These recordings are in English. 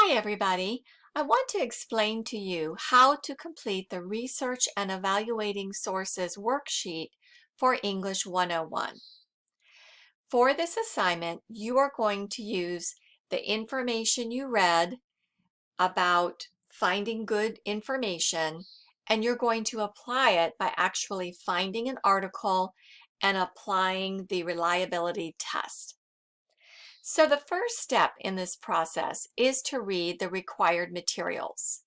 Hi everybody. I want to explain to you how to complete the Research and Evaluating Sources worksheet for English 101. For this assignment, you are going to use the information you read about finding good information, and you're going to apply it by actually finding an article and applying the reliability test. So the first step in this process is to read the required materials.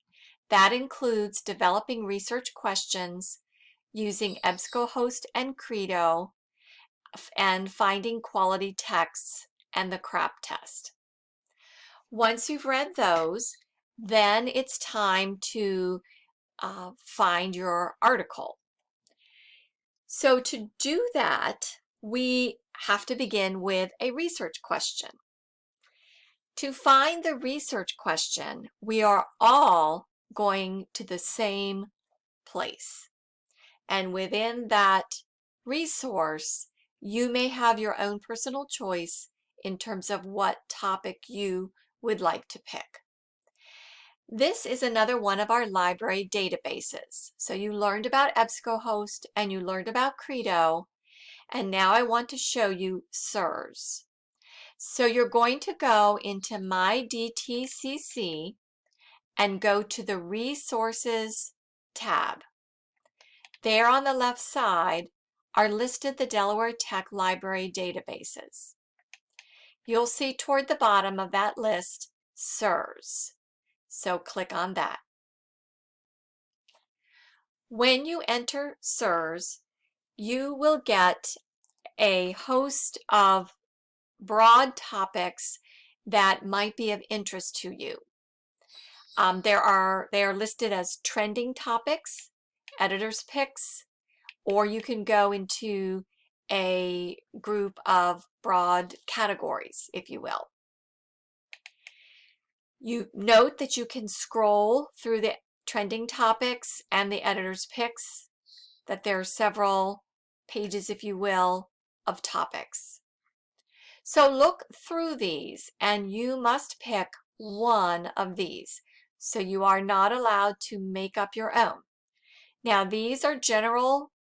That includes developing research questions, using EBSCO host and Credo, and finding quality texts and the CRAP test. Once you've read those, then it's time to find your article. So to do that, we have to begin with a research question. To find the research question, we are all going to the same place. And within that resource, you may have your own personal choice in terms of what topic you would like to pick. This is another one of our library databases. So you learned about EBSCOhost and you learned about Credo, and now I want to show you SIRS. So you're going to go into My DTCC and go to the Resources tab. There on the left side are listed the Delaware Tech Library databases. You'll see toward the bottom of that list SIRS. So click on that. When you enter SIRS, you will get a host of broad topics that might be of interest to you. They are listed as trending topics, editor's picks, or you can go into a group of broad categories, if you will. You note that you can scroll through the trending topics and the editor's picks, that there are several pages, if you will, of topics. So look through these and you must pick one of these. So you are not allowed to make up your own. Now these are general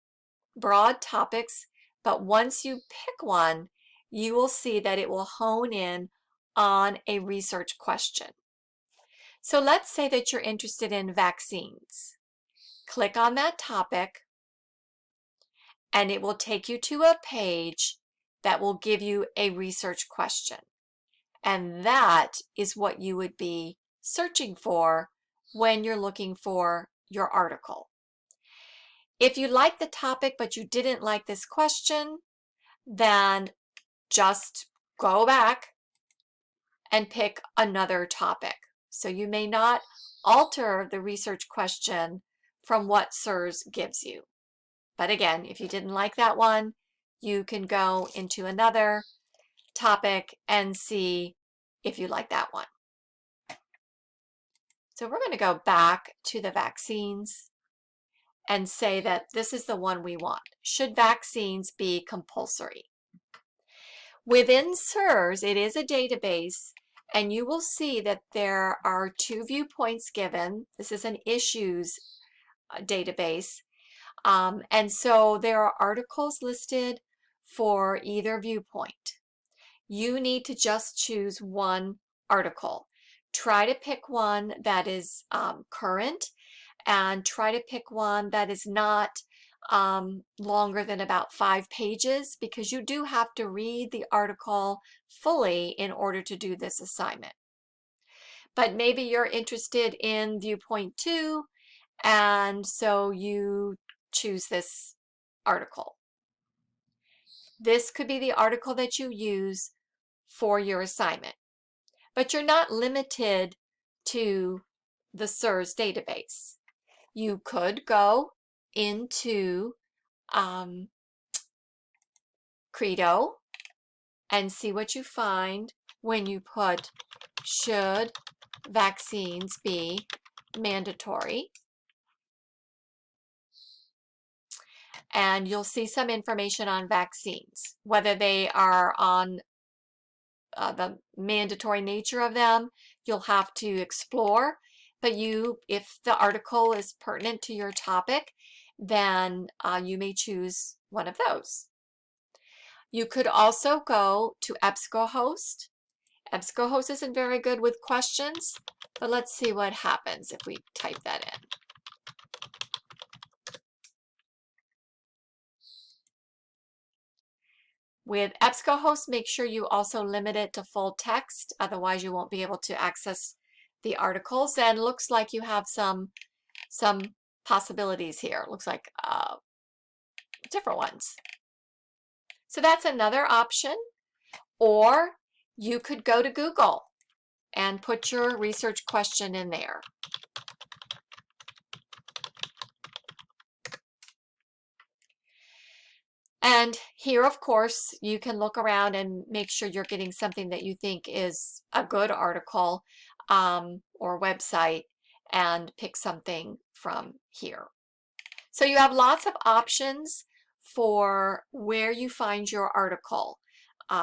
broad topics, but once you pick one, you will see that it will hone in on a research question. So let's say that you're interested in vaccines. Click on that topic and it will take you to a page that will give you a research question. And that is what you would be searching for when you're looking for your article. If you like the topic but you didn't like this question, then just go back and pick another topic. So you may not alter the research question from what SIRS gives you. But again, if you didn't like that one, you can go into another topic and see if you like that one. So we're going to go back to the vaccines and say that this is the one we want. Should vaccines be compulsory? Within SIRS, it is a database, and you will see that there are two viewpoints given. This is an issues database. And so there are articles listed for either viewpoint. You need to just choose one article. Try to pick one that is current, and try to pick one that is not longer than about 5 pages, because you do have to read the article fully in order to do this assignment. But maybe you're interested in viewpoint 2, and so you choose this article. This could be the article that you use for your assignment. But you're not limited to the SIRS database. You could go into Credo and see what you find when you put "should vaccines be mandatory?" And you'll see some information on vaccines, whether they are on the mandatory nature of them. you'll have to explore, but if the article is pertinent to your topic, then you may choose one of those. You could also go to EBSCO. EBSCO isn't very good with questions, but let's see what happens if we type that in. With EBSCO, make sure you also limit it to full text, otherwise you won't be able to access the articles. And looks like you have some possibilities here. Looks like different ones. So that's another option. Or you could go to Google and put your research question in there. And here, of course, you can look around and make sure you're getting something that you think is a good article or website, and pick something from here. So you have lots of options for where you find your article.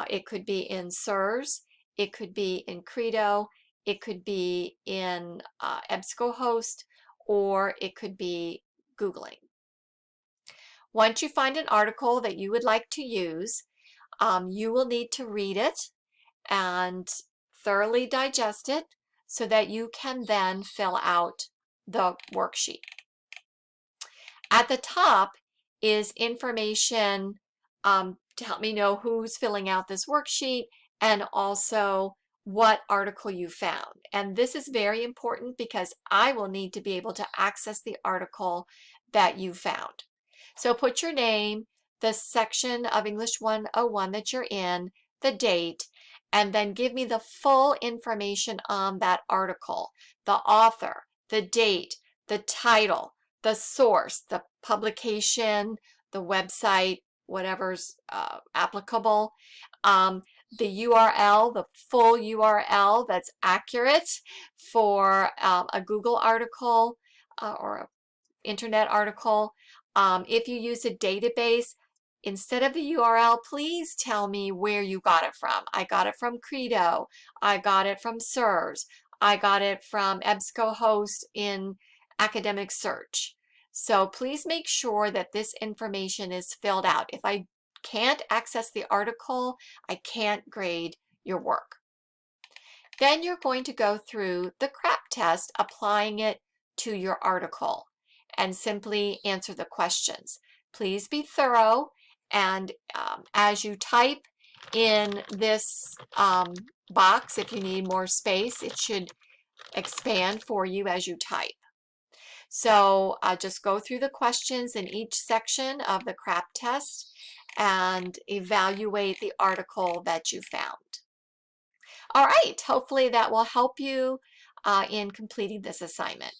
It could be in SERS, it could be in Credo, it could be in EBSCO, or it could be Googling. Once you find an article that you would like to use, you will need to read it and thoroughly digest it so that you can then fill out the worksheet. At the top is information to help me know who's filling out this worksheet and also what article you found. And this is very important because I will need to be able to access the article that you found. So put your name, the section of English 101 that you're in, the date, and then give me the full information on that article, the author, the date, the title, the source, the publication, the website, whatever's applicable, the URL, the full URL that's accurate for a Google article or an internet article. If you use a database, instead of the URL, please tell me where you got it from. I got it from Credo. I got it from SERS. I got it from EBSCO in Academic Search. So please make sure that this information is filled out. If I can't access the article, I can't grade your work. Then you're going to go through the CRAP test, applying it to your article, and simply answer the questions. Please be thorough, and as you type in this box, if you need more space, it should expand for you as you type. So just go through the questions in each section of the CRAP test and evaluate the article that you found. All right, hopefully that will help you in completing this assignment.